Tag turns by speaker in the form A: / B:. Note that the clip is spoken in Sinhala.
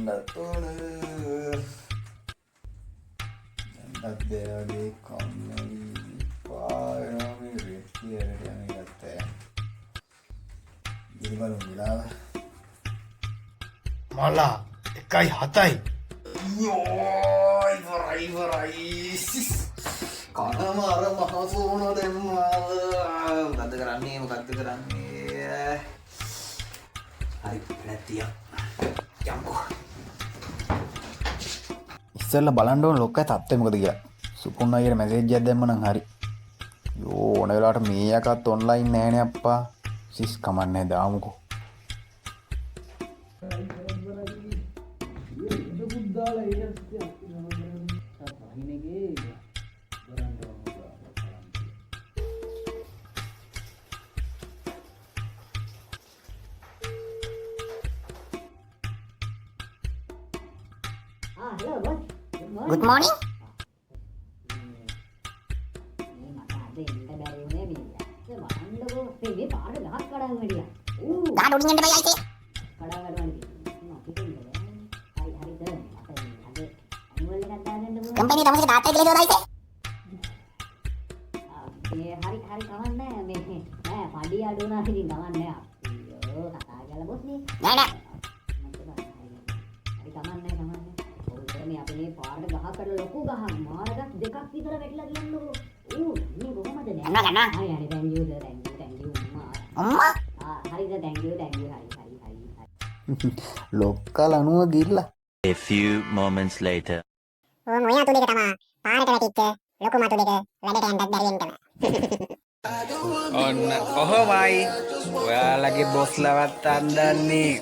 A: Datone. That there they come and fire me here and that. Given Mila.
B: මලා 1.7යි.
A: යෝ ඉවරයි. කනම අර මහසෝන දැම්මා. මොකද්ද කරන්නේ? හරි නැතිය. යම්කෝ. ඉස්සෙල්ලා බලන්න ඕන ලොක්කයි තත්ත්වය මොකද කියලා. සුපුන් අයියට මැසේජ් එකක් දැම්ම නම් හරි. යෝ ඕන වෙලාවට මේ එකත් ඔන්ලයින් නෑනේ අප්පා. සිස් කමන්නේ දාමුකෝ.
C: Good morning. Gak udah nyender bayar sih. Company tamu kita data gila jodoh sih.
D: hari kawan nih, padi aduna sini kawan nih. Yo, kata aja lah bos nih.
C: Nggak ada.
D: Hari kawan nih. මේ අපි මේ පාරට ගහකට ලොකු ගහක් මාරකට දෙකක් විතර වැටිලා තියෙනවා. මේ කොහමද නේ?
C: Gana.
D: හරි thank you
C: Amma.
D: හරිද thank you හරි.
A: ලොක්කල අනුව ගිල්ලා.
E: A few moments later.
C: මොයා තුලක තමයි පාරට වැටිච්ච ලොකු මතු දෙක වැඩට යන්නත් බැරි වෙන්න.
F: ඔන්න කොහොමයි ඔයාලගේ බොස්ලවත් අන්දන්නේ